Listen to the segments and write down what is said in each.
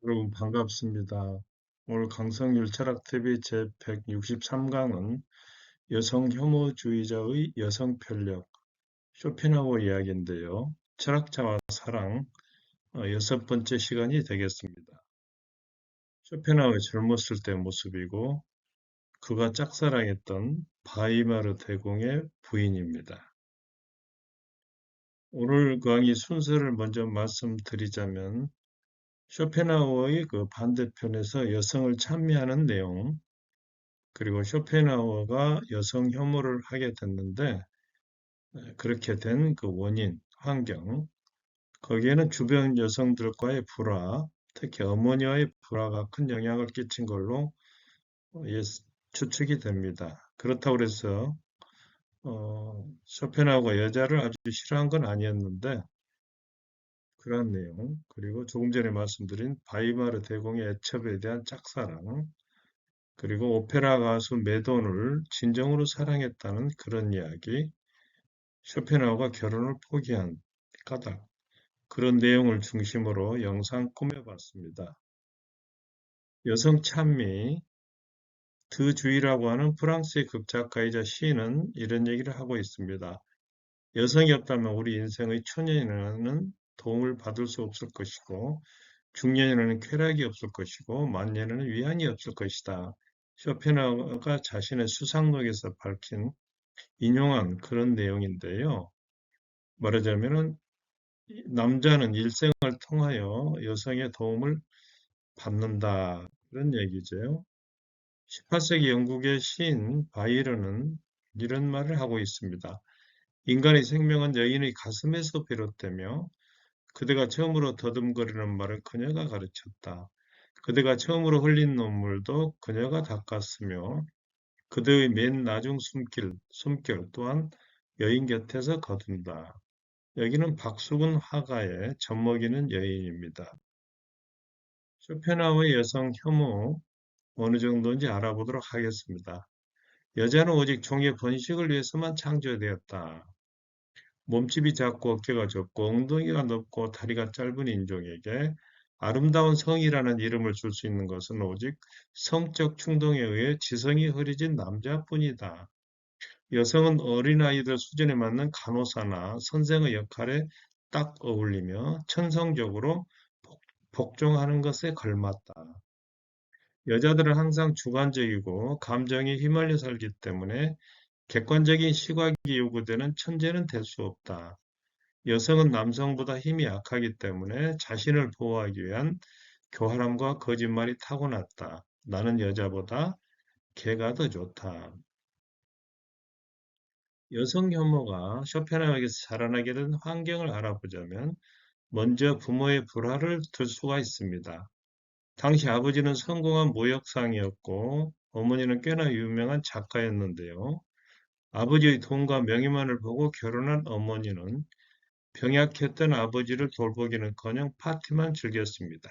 여러분 반갑습니다. 오늘 강성률 철학TV 제163강은 여성 혐오주의자의 여성 편력, 쇼펜하우어 이야기인데요. 철학자와 사랑, 여섯 번째 시간이 되겠습니다. 쇼펜하우어의 젊었을 때 모습이고 그가 짝사랑했던 바이마르 대공의 부인입니다. 오늘 강의 순서를 먼저 말씀드리자면 쇼펜하우어의 그 반대편에서 여성을 찬미하는 내용, 그리고 쇼펜하우어가 여성 혐오를 하게 됐는데 그렇게 된 그 원인, 환경, 거기에는 주변 여성들과의 불화, 특히 어머니와의 불화가 큰 영향을 끼친 걸로 예, 추측이 됩니다. 그렇다고 해서 쇼펜하우어가 여자를 아주 싫어한 건 아니었는데 그런 내용, 그리고 조금 전에 말씀드린 바이마르 대공의 애첩에 대한 짝사랑, 그리고 오페라 가수 메돈을 진정으로 사랑했다는 그런 이야기, 쇼펜하우어가 결혼을 포기한 까닭, 그런 내용을 중심으로 영상 꾸며봤습니다. 여성 찬미, 드주이라고 하는 프랑스의 극작가이자 시인은 이런 얘기를 하고 있습니다. 여성이 없다면 우리 인생의 초년에는 도움을 받을 수 없을 것이고, 중년에는 쾌락이 없을 것이고, 만년에는 위안이 없을 것이다. 쇼펜하우어가 자신의 수상록에서 밝힌 인용한 그런 내용인데요. 말하자면은 남자는 일생을 통하여 여성의 도움을 받는다. 그런 얘기죠. 18세기 영국의 시인 바이런은 이런 말을 하고 있습니다. 인간의 생명은 여인의 가슴에서 비롯되며 그대가 처음으로 더듬거리는 말을 그녀가 가르쳤다. 그대가 처음으로 흘린 눈물도 그녀가 닦았으며 그대의 맨 나중 숨결 또한 여인 곁에서 거둔다. 여기는 박수근 화가의 젖먹이는 여인입니다. 쇼펜하우어의 여성 혐오 어느 정도인지 알아보도록 하겠습니다. 여자는 오직 종의 번식을 위해서만 창조되었다. 몸집이 작고 어깨가 좁고 엉덩이가 넓고 다리가 짧은 인종에게 아름다운 성이라는 이름을 줄 수 있는 것은 오직 성적 충동에 의해 지성이 흐려진 남자뿐이다. 여성은 어린아이들 수준에 맞는 간호사나 선생의 역할에 딱 어울리며 천성적으로 복종하는 것에 걸맞다. 여자들은 항상 주관적이고 감정에 휘말려 살기 때문에 객관적인 시각이 요구되는 천재는 될 수 없다. 여성은 남성보다 힘이 약하기 때문에 자신을 보호하기 위한 교활함과 거짓말이 타고났다. 나는 여자보다 개가 더 좋다. 여성 혐오가 쇼펜하우어에게서 자라나게 된 환경을 알아보자면 먼저 부모의 불화를 들 수가 있습니다. 당시 아버지는 성공한 무역상이었고 어머니는 꽤나 유명한 작가였는데요. 아버지의 돈과 명예만을 보고 결혼한 어머니는 병약했던 아버지를 돌보기는커녕 파티만 즐겼습니다.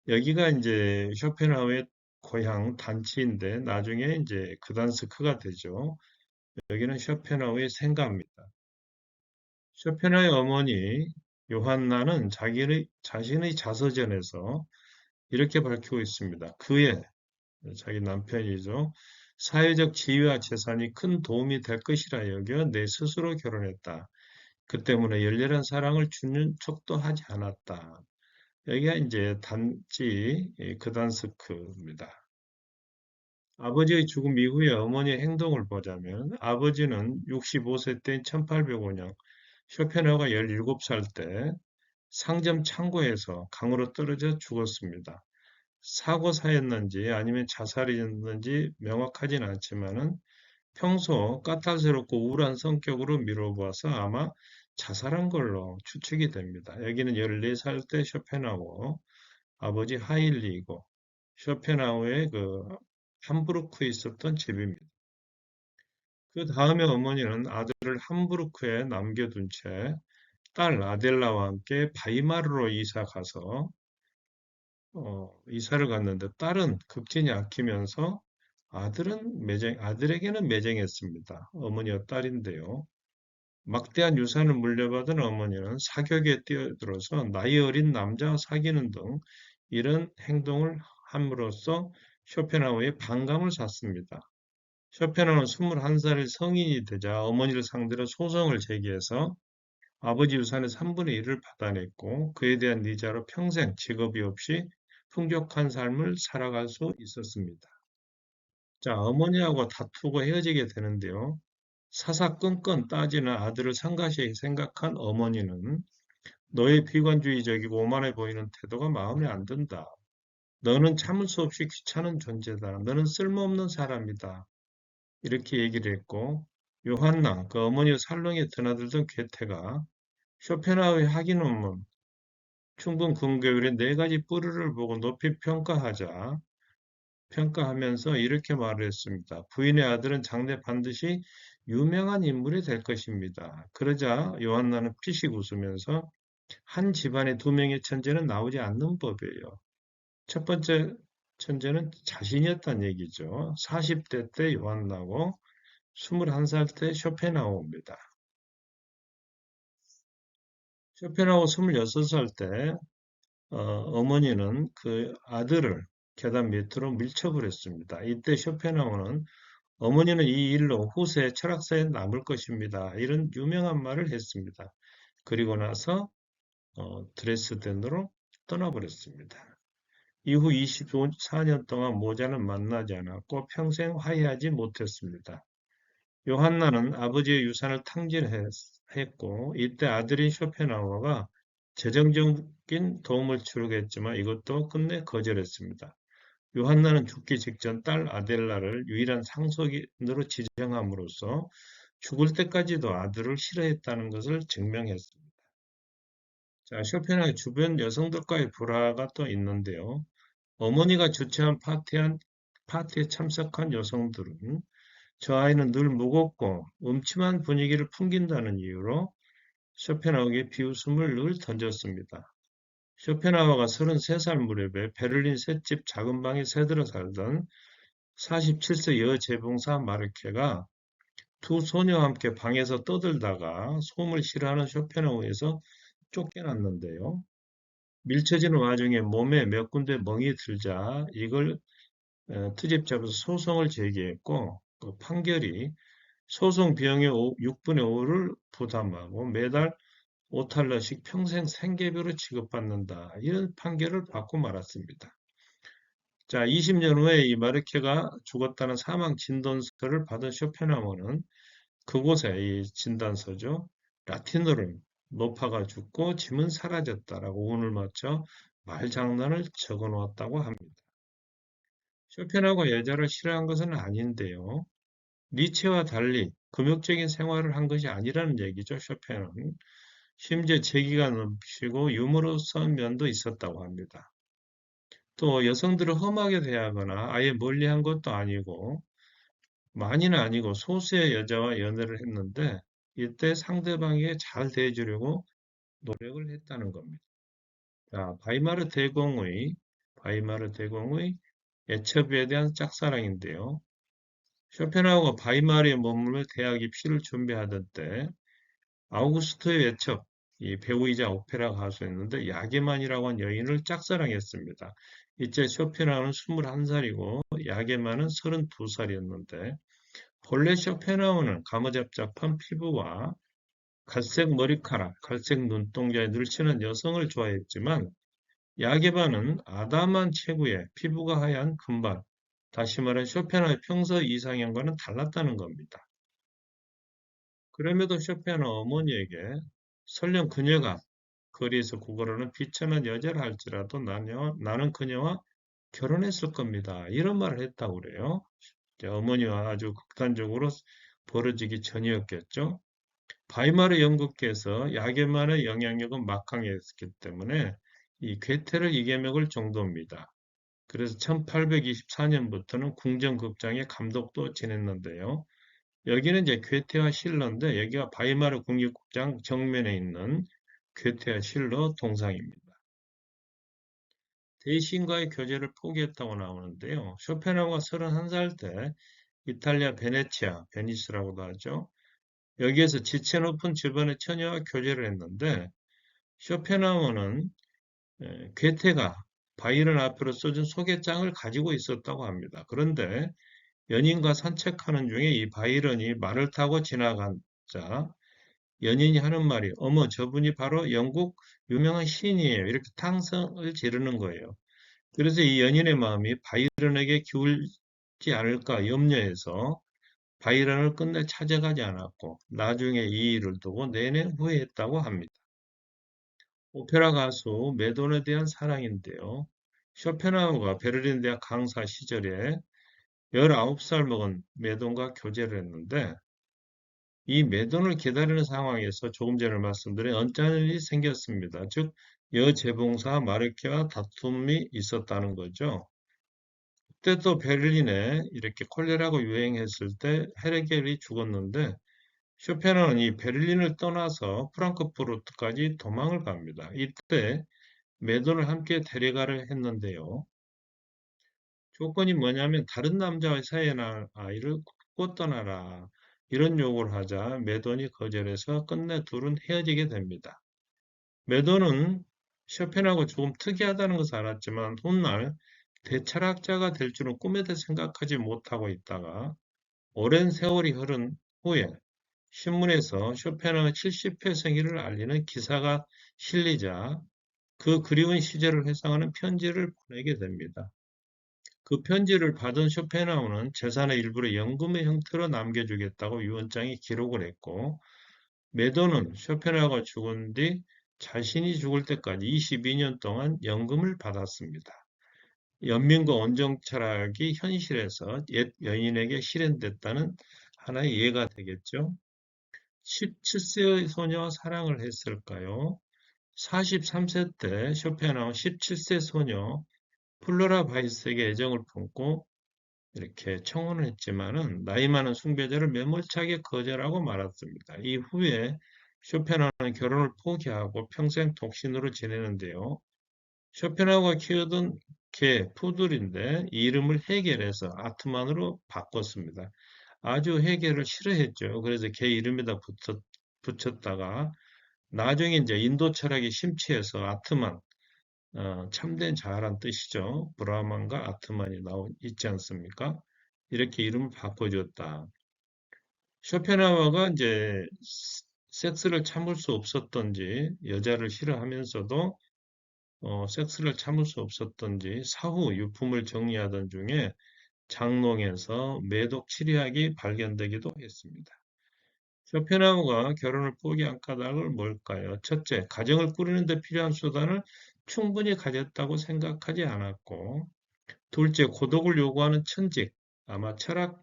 여기가 이제 쇼펜하우어의 고향 단지인데 나중에 이제 그단스크가 되죠. 여기는 쇼펜하우어의 생가입니다. 쇼펜하우어의 어머니 요한나는 자신의 자서전에서 이렇게 밝히고 있습니다. 그의 자기 남편이죠. 사회적 지위와 재산이 큰 도움이 될 것이라 여겨 내 스스로 결혼했다. 그 때문에 열렬한 사랑을 주는 척도 하지 않았다. 여기가 이제 단지 그단스크입니다. 아버지의 죽음 이후에 어머니의 행동을 보자면 아버지는 65세 때인 1805년 쇼펜하우어가 17살 때 상점 창고에서 강으로 떨어져 죽었습니다. 사고사였는지 아니면 자살이었는지 명확하진 않지만은 평소 까탈스럽고 우울한 성격으로 미뤄보아서 아마 자살한 걸로 추측이 됩니다. 여기는 14살 때 쇼펜하우어, 아버지 하일리이고 쇼펜하우어의 그 함부르크에 있었던 집입니다. 그 다음에 어머니는 아들을 함부르크에 남겨둔 채 딸 아델라와 함께 바이마르로 이사 가서 이사를 갔는데 딸은 극진히 아끼면서 아들에게는 매정했습니다. 어머니와 딸인데요. 막대한 유산을 물려받은 어머니는 사격에 뛰어들어서 나이 어린 남자와 사귀는 등 이런 행동을 함으로써 쇼펜하우어의 반감을 샀습니다. 쇼펜하우어는 21살의 성인이 되자 어머니를 상대로 소송을 제기해서 아버지 유산의 3분의 1을 받아냈고 그에 대한 이자로 평생 직업이 없이 풍족한 삶을 살아갈 수 있었습니다. 자, 어머니하고 다투고 헤어지게 되는데요. 사사건건 따지는 아들을 상가시에 생각한 어머니는 너의 비관주의적이고 오만해 보이는 태도가 마음에 안 든다. 너는 참을 수 없이 귀찮은 존재다. 너는 쓸모없는 사람이다. 이렇게 얘기를 했고 요한나, 그 어머니의 살롱에 드나들던 괴테가 쇼펜하우의 학위 논문 충분 근거율의 네 가지 뿌리를 보고 높이 평가하면서 이렇게 말을 했습니다. 부인의 아들은 장래 반드시 유명한 인물이 될 것입니다. 그러자 요한나는 피식 웃으면서 한 집안에 두 명의 천재는 나오지 않는 법이에요. 첫 번째 천재는 자신이었다는 얘기죠. 40대 때 요한나고 21살 때 쇼펜하우어입니다. 쇼펜하우어 26살 때 어머니는 그 아들을 계단 밑으로 밀쳐버렸습니다. 이때 쇼펜하우어는 어머니는 이 일로 후세 철학사에 남을 것입니다. 이런 유명한 말을 했습니다. 그리고 나서 드레스덴으로 떠나버렸습니다. 이후 24년 동안 모자는 만나지 않았고 평생 화해하지 못했습니다. 요한나는 아버지의 유산을 탕진했고 이때 아들인 쇼펜하우어가 재정적인 도움을 주려했지만 이것도 끝내 거절했습니다. 요한나는 죽기 직전 딸 아델라를 유일한 상속인으로 지정함으로써 죽을 때까지도 아들을 싫어했다는 것을 증명했습니다. 자, 쇼펜하우의 주변 여성들과의 불화가 또 있는데요. 어머니가 주최한 파티에 참석한 여성들은 저 아이는 늘 무겁고 음침한 분위기를 풍긴다는 이유로 쇼펜하우에게 비웃음을 늘 던졌습니다. 쇼펜하우어가 33살 무렵에 베를린 셋집 작은 방에 새들어 살던 47세 여재봉사 마르케가 두 소녀와 함께 방에서 떠들다가 소음을 싫어하는 쇼펜하우어에서 쫓겨났는데요. 밀쳐지는 와중에 몸에 몇 군데 멍이 들자 이걸 트집 잡아서 소송을 제기했고 그 판결이 소송 비용의 6분의 5를 부담하고 매달 5달러씩 평생 생계비로 지급받는다. 이런 판결을 받고 말았습니다. 자, 20년 후에 이 마르케가 죽었다는 사망 진단서를 받은 쇼펜하우어는 그곳에 이 진단서죠. 라틴어를 높아가 죽고 짐은 사라졌다라고 운을 맞춰 말장난을 적어 놓았다고 합니다. 쇼펜하우어가 여자를 싫어한 것은 아닌데요. 니체와 달리 금욕적인 생활을 한 것이 아니라는 얘기죠, 쇼펜은. 심지어 재기가 넘치고 유머러스한 면도 있었다고 합니다. 또 여성들을 험하게 대하거나 아예 멀리한 것도 아니고 많이는 아니고 소수의 여자와 연애를 했는데 이때 상대방에게 잘 대해주려고 노력을 했다는 겁니다. 자, 바이마르 대공의 애첩에 대한 짝사랑인데요. 쇼펜하우어가 바이마르에 머물며 대학 입시를 준비하던 때 아우구스토의 애첩, 이 배우이자 오페라 가수였는데 야게만이라고 한 여인을 짝사랑했습니다. 이때 쇼펜하우어는 21살이고 야게만은 32살이었는데 본래 쇼펜하우어는 가무잡잡한 피부와 갈색 머리카락, 갈색 눈동자에 늘씬한 여성을 좋아했지만 야게만은 아담한 체구에 피부가 하얀 금발, 다시 말해 쇼펜하우어의 평소 이상형과는 달랐다는 겁니다. 그럼에도 쇼펜은 어머니에게 설령 그녀가 거리에서 구걸하는 비천한 여자를 할지라도 나는 그녀와 결혼했을 겁니다. 이런 말을 했다고 그래요. 어머니와 아주 극단적으로 벌어지기 전이었겠죠. 바이마르 영국께서 야게만의 영향력은 막강했기 때문에 이 괴테를 이겨먹을 정도입니다. 그래서 1824년부터는 궁정극장의 감독도 지냈는데요. 여기는 이제 괴테와 실러인데 여기가 바이마르 국립극장 정면에 있는 괴테와 실러 동상입니다. 대신과의 교제를 포기했다고 나오는데요. 쇼펜하우어가 31살 때 이탈리아 베네치아, 베니스라고도 하죠. 여기에서 지체 높은 집안의 처녀와 교제를 했는데 쇼펜하우어는 괴테가 바이런 앞으로 써준 소개장을 가지고 있었다고 합니다. 그런데 연인과 산책하는 중에 이 바이런이 말을 타고 지나가자 연인이 하는 말이 어머 저분이 바로 영국 유명한 시인이에요. 이렇게 탕성을 지르는 거예요. 그래서 이 연인의 마음이 바이런에게 기울지 않을까 염려해서 바이런을 끝내 찾아가지 않았고 나중에 이 일을 두고 내내 후회했다고 합니다. 오페라 가수 메돈에 대한 사랑인데요. 쇼펜하우가 베를린 대학 강사 시절에 19살 먹은 메돈과 교제를 했는데 이 매돈을 기다리는 상황에서 조금 전에 말씀드린 언짢은 일이 생겼습니다. 즉, 여재봉사 마르케와 다툼이 있었다는 거죠. 그때 또 베를린에 이렇게 콜레라가 유행했을 때 헤르겔이 죽었는데 쇼펜은 이 베를린을 떠나서 프랑크푸르트까지 도망을 갑니다. 이때 매돈을 함께 데려가려 했는데요. 조건이 뭐냐면 다른 남자와 사이에 난 아이를 꼭 떠나라. 이런 요구를 하자 매돈이 거절해서 끝내 둘은 헤어지게 됩니다. 매돈은 쇼펜하고 조금 특이하다는 것을 알았지만 훗날 대철학자가 될 줄은 꿈에도 생각하지 못하고 있다가 오랜 세월이 흐른 후에 신문에서 쇼펜하우의 70회 생일을 알리는 기사가 실리자 그 그리운 시절을 회상하는 편지를 보내게 됩니다. 그 편지를 받은 쇼펜하우는 재산의 일부를 연금의 형태로 남겨주겠다고 유언장에 기록을 했고, 매도는 쇼펜하우가 죽은 뒤 자신이 죽을 때까지 22년 동안 연금을 받았습니다. 연민과 온정 철학이 현실에서 옛 여인에게 실현됐다는 하나의 예가 되겠죠. 17세의 소녀와 사랑을 했을까요? 43세 때 쇼펜하우 17세 소녀 플로라 바이스에게 애정을 품고 이렇게 청혼을 했지만은 나이 많은 숭배자를 매몰차게 거절하고 말았습니다. 이후에 쇼펜하우는 결혼을 포기하고 평생 독신으로 지내는데요. 쇼펜하우가 키우던 개 푸들인데 이름을 헤겔해서 아트만으로 바꿨습니다. 아주 헤겔을 싫어했죠. 그래서 개 이름에다 붙였다가 나중에 이제 인도 철학에 심취해서 아트만 참된 자아란 뜻이죠. 브라만과 아트만이 있지 않습니까? 이렇게 이름을 바꿔줬다. 쇼펜하우어가 이제 섹스를 참을 수 없었던지 여자를 싫어하면서도 섹스를 참을 수 없었던지 사후 유품을 정리하던 중에 장롱에서 매독 치료약이 발견되기도 했습니다. 쇼펜하우가 결혼을 포기한 까닭은 뭘까요? 첫째, 가정을 꾸리는 데 필요한 수단을 충분히 가졌다고 생각하지 않았고, 둘째, 고독을 요구하는 천직, 아마 철학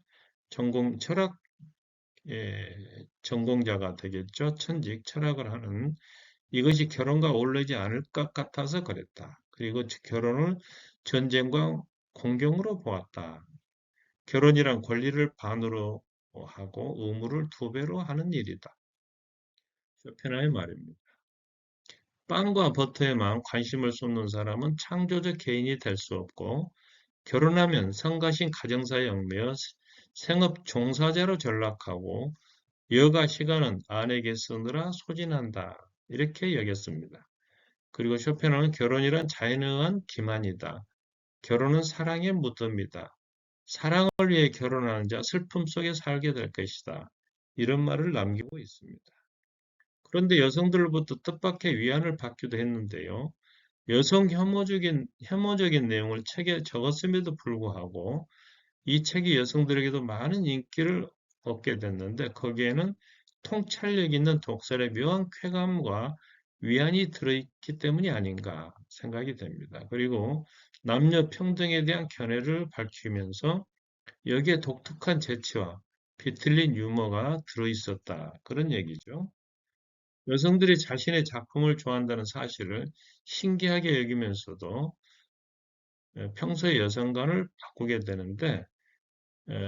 전공자가 되겠죠. 천직, 철학을 하는 이것이 결혼과 어울리지 않을 것 같아서 그랬다. 그리고 결혼을 전쟁과 공경으로 보았다. 결혼이란 권리를 반으로 하고 의무를 두 배로 하는 일이다. 쇼펜하의 말입니다. 빵과 버터에만 관심을 쏟는 사람은 창조적 개인이 될 수 없고 결혼하면 성가신 가정사에 얽매여 생업 종사자로 전락하고 여가 시간은 아내에게 쓰느라 소진한다. 이렇게 여겼습니다. 그리고 쇼펜하는 결혼이란 자연에 의한 기만이다. 결혼은 사랑의 무덤이다. 사랑을 위해 결혼하는 자 슬픔 속에 살게 될 것이다. 이런 말을 남기고 있습니다. 그런데 여성들로부터 뜻밖의 위안을 받기도 했는데요. 여성 혐오적인 내용을 책에 적었음에도 불구하고 이 책이 여성들에게도 많은 인기를 얻게 됐는데 거기에는 통찰력 있는 독설의 묘한 쾌감과 위안이 들어있기 때문이 아닌가 생각이 됩니다. 그리고 남녀 평등에 대한 견해를 밝히면서 여기에 독특한 재치와 비틀린 유머가 들어있었다. 그런 얘기죠. 여성들이 자신의 작품을 좋아한다는 사실을 신기하게 여기면서도 평소의 여성관을 바꾸게 되는데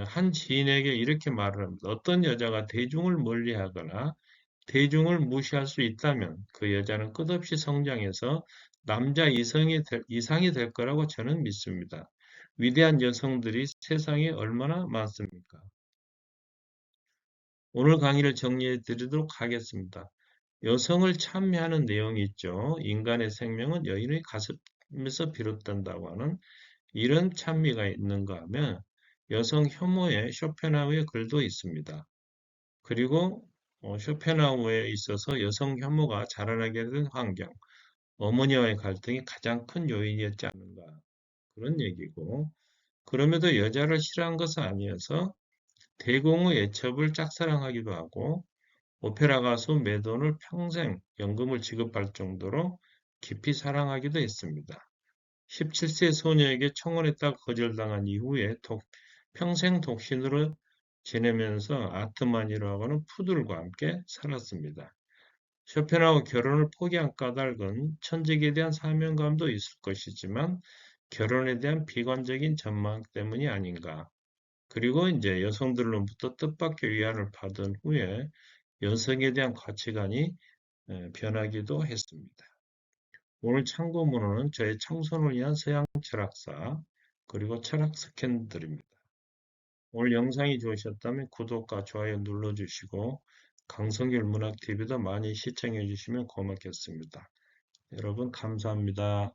한 지인에게 이렇게 말을 합니다. 어떤 여자가 대중을 멀리하거나 대중을 무시할 수 있다면 그 여자는 끝없이 성장해서 남자 이상이 될 거라고 저는 믿습니다. 위대한 여성들이 세상에 얼마나 많습니까? 오늘 강의를 정리해 드리도록 하겠습니다. 여성을 찬미하는 내용이 있죠. 인간의 생명은 여인의 가슴에서 비롯된다고 하는 이런 찬미가 있는가 하면 여성 혐오의 쇼펜하우의 글도 있습니다. 그리고 쇼펜하우에 있어서 여성 혐오가 자라나게 된 환경, 어머니와의 갈등이 가장 큰 요인이었지 않는가 그런 얘기고 그럼에도 여자를 싫어한 것은 아니어서 대공의 애첩을 짝사랑하기도 하고 오페라 가수 매돈을 평생 연금을 지급할 정도로 깊이 사랑하기도 했습니다. 17세 소녀에게 청혼했다가 거절당한 이후에 평생 독신으로 지내면서 아트만이라고 하는 푸들과 함께 살았습니다. 쇼펜하우 결혼을 포기한 까닭은 천직에 대한 사명감도 있을 것이지만 결혼에 대한 비관적인 전망 때문이 아닌가. 그리고 이제 여성들로부터 뜻밖의 위안을 받은 후에 여성에 대한 가치관이 변하기도 했습니다. 오늘 참고문헌은 저의 청소년을 위한 서양 철학사 그리고 철학 스캔들입니다. 오늘 영상이 좋으셨다면 구독과 좋아요 눌러주시고 강성길 문학TV도 많이 시청해 주시면 고맙겠습니다. 여러분 감사합니다.